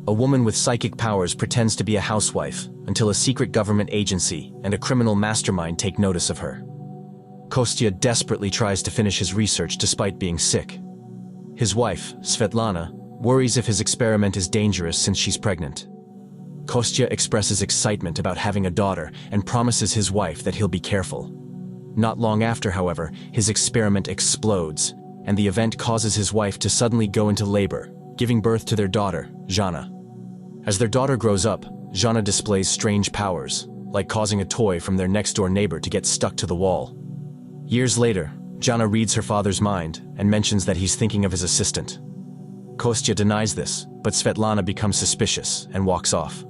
A woman with psychic powers pretends to be a housewife until a secret government agency and a criminal mastermind take notice of her. Kostya desperately tries to finish his research despite being sick. His wife, Svetlana, worries if his experiment is dangerous since she's pregnant. Kostya expresses excitement about having a daughter and promises his wife that he'll be careful. Not long after, however, his experiment explodes, and the event causes his wife to suddenly go into labor, giving birth to their daughter, Zhana. As their daughter grows up, Zhana displays strange powers, like causing a toy from their next-door neighbor to get stuck to the wall. Years later, Zhana reads her father's mind and mentions that he's thinking of his assistant. Kostya denies this, but Svetlana becomes suspicious and walks off.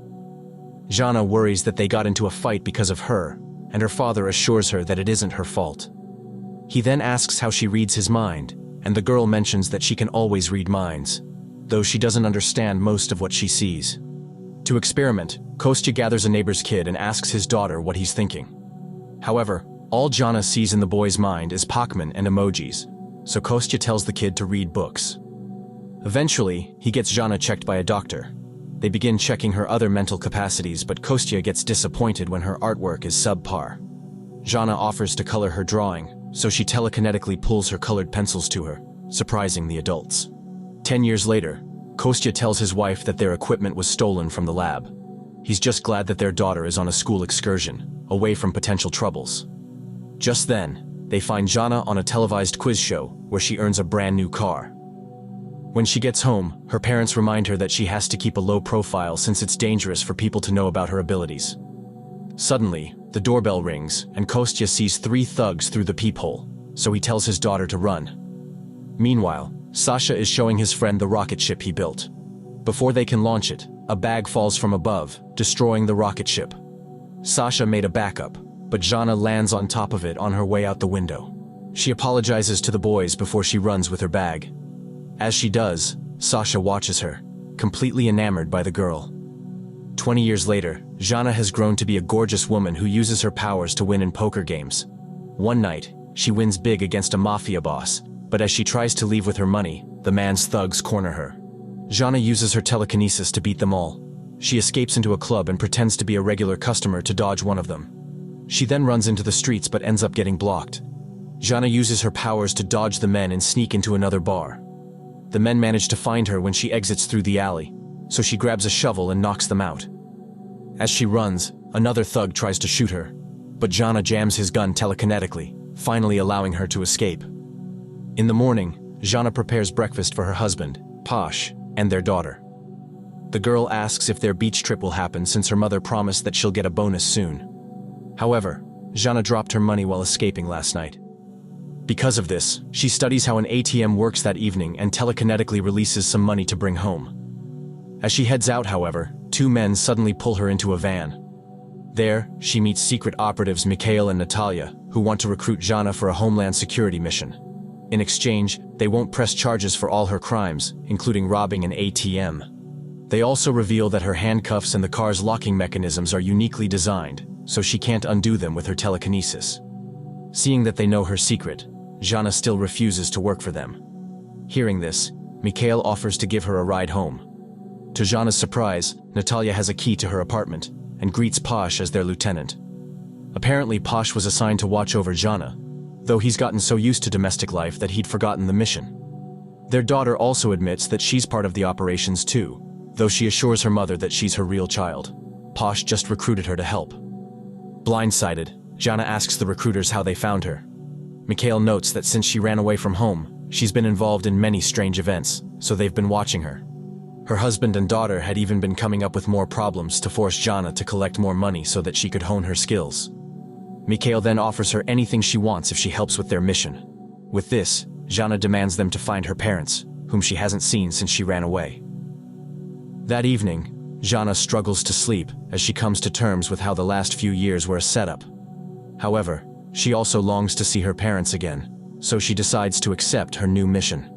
Zhana worries that they got into a fight because of her, and her father assures her that it isn't her fault. He then asks how she reads his mind, and the girl mentions that she can always read minds, though she doesn't understand most of what she sees. To experiment, Kostya gathers a neighbor's kid and asks his daughter what he's thinking. However, all Zhana sees in the boy's mind is Pac-Man and emojis, so Kostya tells the kid to read books. Eventually, he gets Zhana checked by a doctor. They begin checking her other mental capacities, but Kostya gets disappointed when her artwork is subpar. Zhana offers to color her drawing, so she telekinetically pulls her colored pencils to her, surprising the adults. 10 years later, Kostya tells his wife that their equipment was stolen from the lab. He's just glad that their daughter is on a school excursion, away from potential troubles. Just then, they find Zhana on a televised quiz show where she earns a brand new car. When she gets home, her parents remind her that she has to keep a low profile since it's dangerous for people to know about her abilities. Suddenly, the doorbell rings, and Kostya sees 3 thugs through the peephole, so he tells his daughter to run. Meanwhile, Sasha is showing his friend the rocket ship he built. Before they can launch it, a bag falls from above, destroying the rocket ship. Sasha made a backup, but Zhana lands on top of it on her way out the window. She apologizes to the boys before she runs with her bag. As she does, Sasha watches her, completely enamored by the girl. 20 years later, Zhana has grown to be a gorgeous woman who uses her powers to win in poker games. One night, she wins big against a mafia boss, but as she tries to leave with her money, the man's thugs corner her. Zhana uses her telekinesis to beat them all. She escapes into a club and pretends to be a regular customer to dodge one of them. She then runs into the streets but ends up getting blocked. Zhana uses her powers to dodge the men and sneak into another bar. The men manage to find her when she exits through the alley, so she grabs a shovel and knocks them out. As she runs, another thug tries to shoot her, but Zhana jams his gun telekinetically, finally allowing her to escape. In the morning, Zhana prepares breakfast for her husband, Posh, and their daughter. The girl asks if their beach trip will happen since her mother promised that she'll get a bonus soon. However, Zhana dropped her money while escaping last night. Because of this, she studies how an ATM works that evening and telekinetically releases some money to bring home. As she heads out, however, 2 men suddenly pull her into a van. There, she meets secret operatives Mikhail and Natalia, who want to recruit Zhana for a homeland security mission. In exchange, they won't press charges for all her crimes, including robbing an ATM. They also reveal that her handcuffs and the car's locking mechanisms are uniquely designed, so she can't undo them with her telekinesis. Seeing that they know her secret, Zhana still refuses to work for them. Hearing this, Mikhail offers to give her a ride home. To Zhana's surprise, Natalia has a key to her apartment and greets Posh as their lieutenant. Apparently, Posh was assigned to watch over Zhana, though he's gotten so used to domestic life that he'd forgotten the mission. Their daughter also admits that she's part of the operations too, though she assures her mother that she's her real child. Posh just recruited her to help. Blindsided, Zhana asks the recruiters how they found her. Mikhail notes that since she ran away from home, she's been involved in many strange events, so they've been watching her. Her husband and daughter had even been coming up with more problems to force Zhana to collect more money so that she could hone her skills. Mikhail then offers her anything she wants if she helps with their mission. With this, Zhana demands them to find her parents, whom she hasn't seen since she ran away. That evening, Zhana struggles to sleep as she comes to terms with how the last few years were a setup. However, she also longs to see her parents again, so she decides to accept her new mission.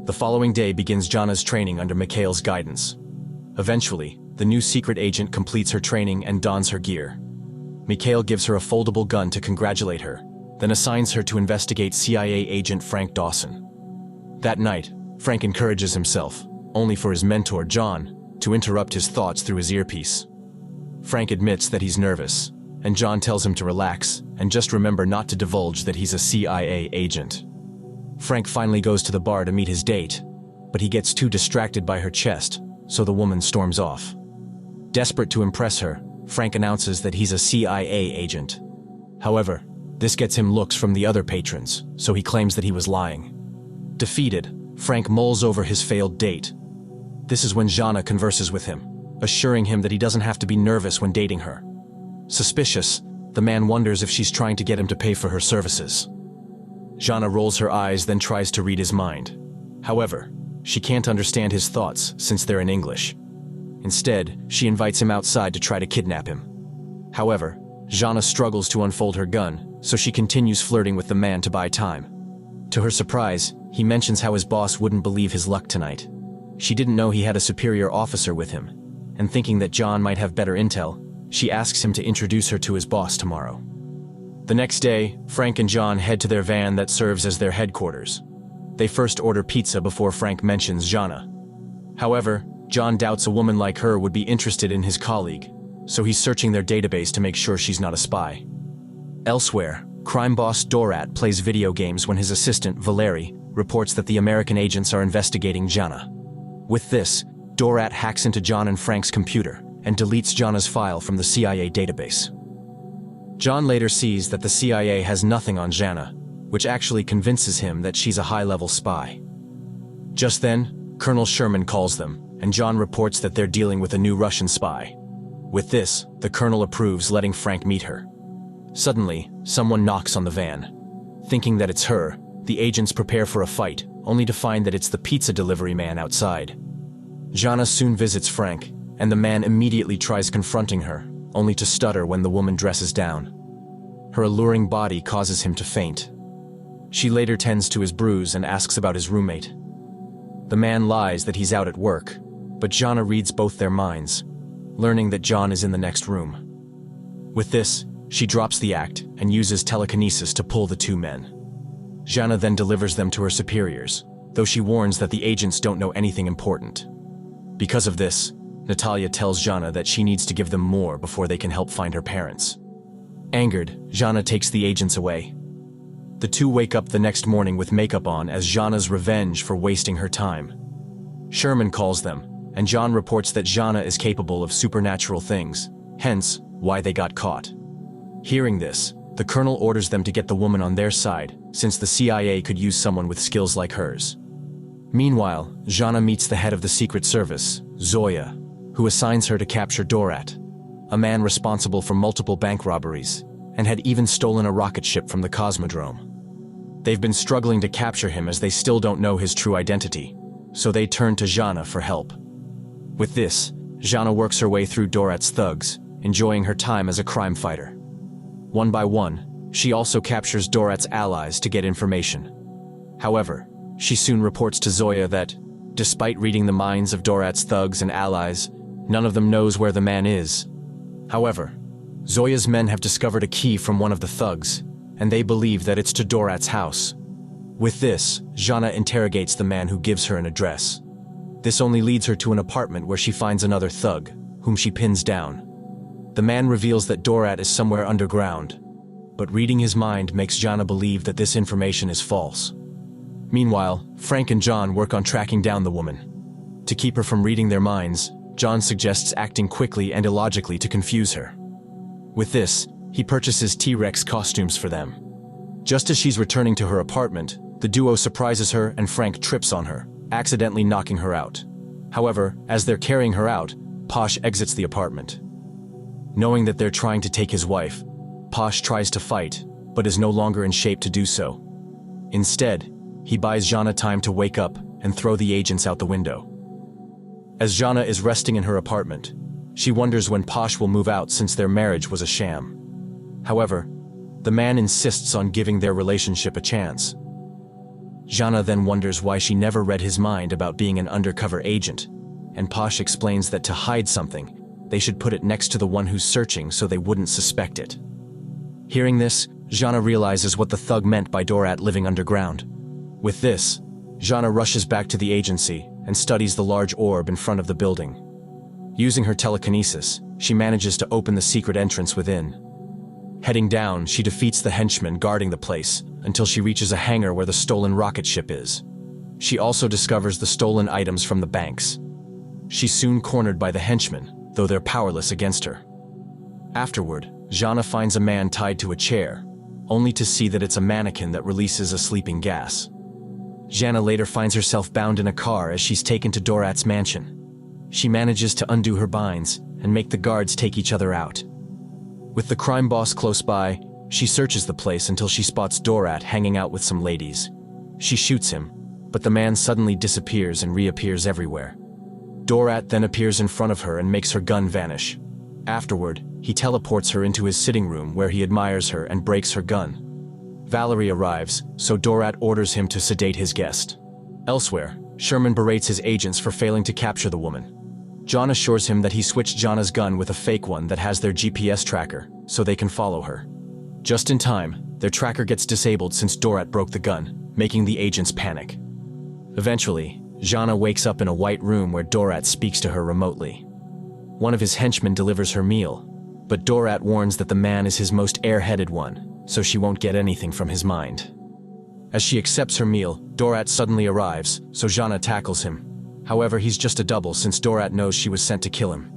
The following day begins Zhana's training under Mikhail's guidance. Eventually, the new secret agent completes her training and dons her gear. Mikhail gives her a foldable gun to congratulate her, then assigns her to investigate CIA agent Frank Dawson. That night, Frank encourages himself, only for his mentor, John, to interrupt his thoughts through his earpiece. Frank admits that he's nervous, and John tells him to relax and just remember not to divulge that he's a CIA agent. Frank finally goes to the bar to meet his date, but he gets too distracted by her chest, so the woman storms off. Desperate to impress her, Frank announces that he's a CIA agent. However, this gets him looks from the other patrons, so he claims that he was lying. Defeated, Frank mulls over his failed date. This is when Jana converses with him, assuring him that he doesn't have to be nervous when dating her. Suspicious, the man wonders if she's trying to get him to pay for her services. Jana rolls her eyes, then tries to read his mind. However, she can't understand his thoughts since they're in English. Instead, she invites him outside to try to kidnap him. However, Jana struggles to unfold her gun, so she continues flirting with the man to buy time. To her surprise, he mentions how his boss wouldn't believe his luck tonight. She didn't know he had a superior officer with him, and thinking that John might have better intel, she asks him to introduce her to his boss tomorrow. The next day, Frank and John head to their van that serves as their headquarters. They first order pizza before Frank mentions Jana. However, John doubts a woman like her would be interested in his colleague, so he's searching their database to make sure she's not a spy. Elsewhere, crime boss Dorat plays video games when his assistant, Valeri, reports that the American agents are investigating Jana. With this, Dorat hacks into John and Frank's computer and deletes Jana's file from the CIA database. John later sees that the CIA has nothing on Jana, which actually convinces him that she's a high-level spy. Just then, Colonel Sherman calls them, and John reports that they're dealing with a new Russian spy. With this, the colonel approves letting Frank meet her. Suddenly, someone knocks on the van. Thinking that it's her, the agents prepare for a fight, only to find that it's the pizza delivery man outside. Jana soon visits Frank, and the man immediately tries confronting her, only to stutter when the woman dresses down. Her alluring body causes him to faint. She later tends to his bruise and asks about his roommate. The man lies that he's out at work, but Jana reads both their minds, learning that John is in the next room. With this, she drops the act and uses telekinesis to pull the two men. Jana then delivers them to her superiors, though she warns that the agents don't know anything important. Because of this, Natalia tells Jana that she needs to give them more before they can help find her parents. Angered, Jana takes the agents away. The two wake up the next morning with makeup on as Jana's revenge for wasting her time. Sherman calls them, and John reports that Jana is capable of supernatural things, hence why they got caught. Hearing this, the colonel orders them to get the woman on their side, since the CIA could use someone with skills like hers. Meanwhile, Jana meets the head of the Secret Service, Zoya, who assigns her to capture Dorat, a man responsible for multiple bank robberies, and had even stolen a rocket ship from the Cosmodrome. They've been struggling to capture him as they still don't know his true identity, so they turn to Jana for help. With this, Jana works her way through Dorat's thugs, enjoying her time as a crime fighter. One by one, she also captures Dorat's allies to get information. However, she soon reports to Zoya that, despite reading the minds of Dorat's thugs and allies, none of them knows where the man is. However, Zoya's men have discovered a key from one of the thugs, and they believe that it's to Dorat's house. With this, Jana interrogates the man who gives her an address. This only leads her to an apartment where she finds another thug, whom she pins down. The man reveals that Dorat is somewhere underground, but reading his mind makes Jana believe that this information is false. Meanwhile, Frank and John work on tracking down the woman. To keep her from reading their minds, John suggests acting quickly and illogically to confuse her. With this, he purchases T-Rex costumes for them. Just as she's returning to her apartment, the duo surprises her and Frank trips on her, accidentally knocking her out. However, as they're carrying her out, Posh exits the apartment. Knowing that they're trying to take his wife, Posh tries to fight, but is no longer in shape to do so. Instead, he buys Jana time to wake up and throw the agents out the window. As Jana is resting in her apartment, she wonders when Posh will move out since their marriage was a sham. However, the man insists on giving their relationship a chance. Jana then wonders why she never read his mind about being an undercover agent, and Posh explains that to hide something, they should put it next to the one who's searching so they wouldn't suspect it. Hearing this, Jana realizes what the thug meant by Dorat living underground. With this, Jana rushes back to the agency and studies the large orb in front of the building. Using her telekinesis, she manages to open the secret entrance within. Heading down, she defeats the henchmen guarding the place until she reaches a hangar where the stolen rocket ship is. She also discovers the stolen items from the banks. She's soon cornered by the henchmen, though they're powerless against her. Afterward, Jana finds a man tied to a chair, only to see that it's a mannequin that releases a sleeping gas. Jana later finds herself bound in a car as she's taken to Dorat's mansion. She manages to undo her binds and make the guards take each other out. With the crime boss close by, she searches the place until she spots Dorat hanging out with some ladies. She shoots him, but the man suddenly disappears and reappears everywhere. Dorat then appears in front of her and makes her gun vanish. Afterward, he teleports her into his sitting room where he admires her and breaks her gun. Valerie arrives, so Dorat orders him to sedate his guest. Elsewhere, Sherman berates his agents for failing to capture the woman. John assures him that he switched Jana's gun with a fake one that has their GPS tracker, so they can follow her. Just in time, their tracker gets disabled since Dorat broke the gun, making the agents panic. Eventually, Jana wakes up in a white room where Dorat speaks to her remotely. One of his henchmen delivers her meal, but Dorat warns that the man is his most airheaded one, so she won't get anything from his mind. As she accepts her meal, Dorat suddenly arrives, so Jana tackles him. However, he's just a double since Dorat knows she was sent to kill him.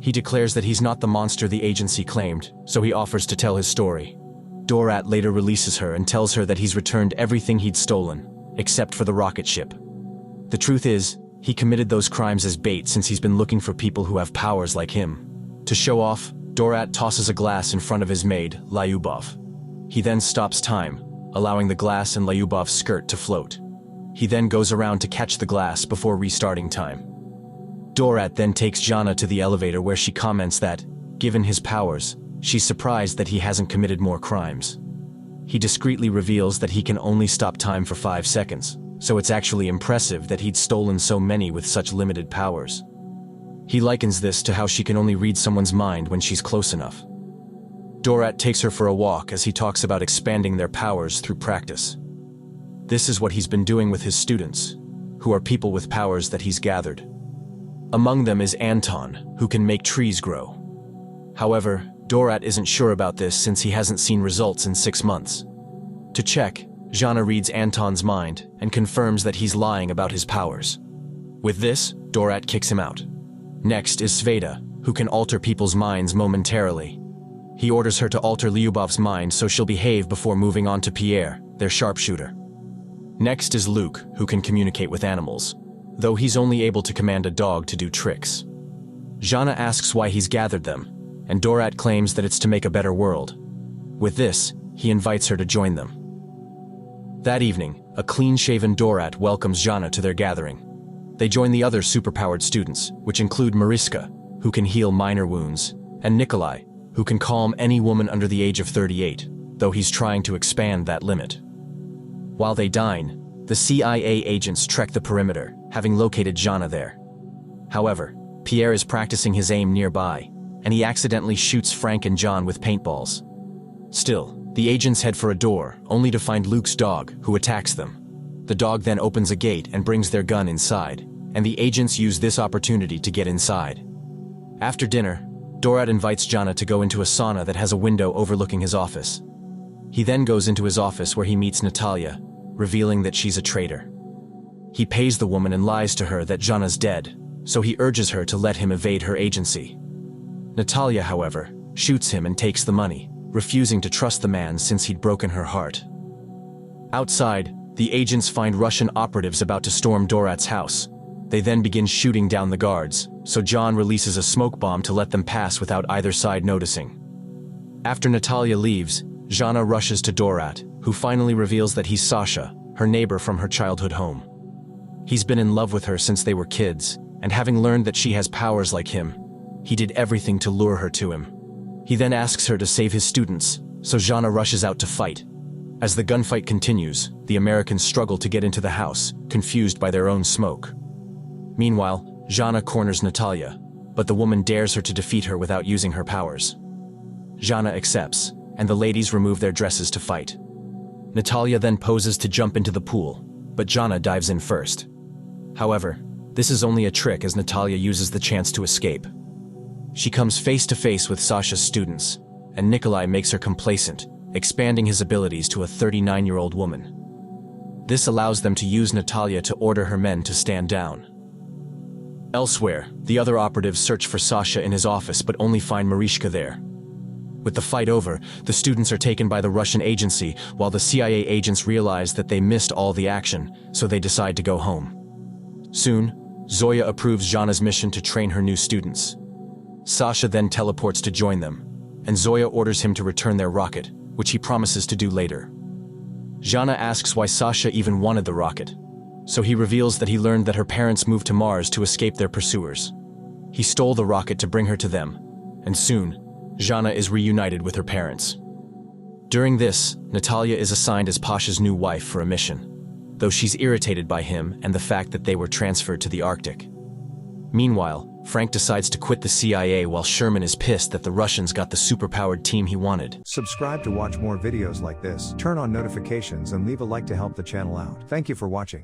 He declares that he's not the monster the agency claimed, so he offers to tell his story. Dorat later releases her and tells her that he's returned everything he'd stolen, except for the rocket ship. The truth is, he committed those crimes as bait since he's been looking for people who have powers like him. To show off, Dorat tosses a glass in front of his maid, Lyubov. He then stops time, allowing the glass and Lyubov's skirt to float. He then goes around to catch the glass before restarting time. Dorat then takes Jana to the elevator where she comments that, given his powers, she's surprised that he hasn't committed more crimes. He discreetly reveals that he can only stop time for 5 seconds, so it's actually impressive that he'd stolen so many with such limited powers. He likens this to how she can only read someone's mind when she's close enough. Dorat takes her for a walk as he talks about expanding their powers through practice. This is what he's been doing with his students, who are people with powers that he's gathered. Among them is Anton, who can make trees grow. However, Dorat isn't sure about this since he hasn't seen results in 6 months. To check, Jana reads Anton's mind and confirms that he's lying about his powers. With this, Dorat kicks him out. Next is Sveta, who can alter people's minds momentarily. He orders her to alter Lyubov's mind so she'll behave before moving on to Pierre, their sharpshooter. Next is Luke, who can communicate with animals, though he's only able to command a dog to do tricks. Jana asks why he's gathered them, and Dorat claims that it's to make a better world. With this, he invites her to join them. That evening, a clean-shaven Dorat welcomes Jana to their gathering. They join the other superpowered students, which include Mariska, who can heal minor wounds, and Nikolai, who can calm any woman under the age of 38, though he's trying to expand that limit. While they dine, the CIA agents trek the perimeter, having located Jana there. However, Pierre is practicing his aim nearby, and he accidentally shoots Frank and John with paintballs. Still, the agents head for a door, only to find Luke's dog, who attacks them. The dog then opens a gate and brings their gun inside, and the agents use this opportunity to get inside. After dinner, Dorat invites Jana to go into a sauna that has a window overlooking his office. He then goes into his office where he meets Natalia, revealing that she's a traitor. He pays the woman and lies to her that Jana's dead, so he urges her to let him evade her agency. Natalia, however, shoots him and takes the money, refusing to trust the man since he'd broken her heart. Outside, the agents find Russian operatives about to storm Dorat's house. They then begin shooting down the guards, so John releases a smoke bomb to let them pass without either side noticing. After Natalia leaves, Jana rushes to Dorat, who finally reveals that he's Sasha, her neighbor from her childhood home. He's been in love with her since they were kids, and having learned that she has powers like him, he did everything to lure her to him. He then asks her to save his students, so Jana rushes out to fight. As the gunfight continues, the Americans struggle to get into the house, confused by their own smoke. Meanwhile, Jana corners Natalia, but the woman dares her to defeat her without using her powers. Jana accepts, and the ladies remove their dresses to fight. Natalia then poses to jump into the pool, but Jana dives in first. However, This is only a trick as Natalia uses the chance to escape. She comes face to face with Sasha's students, and Nikolai makes her complacent, expanding his abilities to a 39-year-old woman. This allows them to use Natalia to order her men to stand down. Elsewhere, the other operatives search for Sasha in his office but only find Marishka there. With the fight over, the students are taken by the Russian agency while the CIA agents realize that they missed all the action, so they decide to go home. Soon, Zoya approves Zhana's mission to train her new students. Sasha then teleports to join them, and Zoya orders him to return their rocket, which he promises to do later. Zhana asks why Sasha even wanted the rocket, so he reveals that he learned that her parents moved to Mars to escape their pursuers. He stole the rocket to bring her to them, and soon, Zhana is reunited with her parents. During this, Natalia is assigned as Pasha's new wife for a mission, though she's irritated by him and the fact that they were transferred to the Arctic. Meanwhile, Frank decides to quit the CIA while Sherman is pissed that the Russians got the superpowered team he wanted. Subscribe to watch more videos like this, turn on notifications and leave a like to help the channel out. Thank you for watching.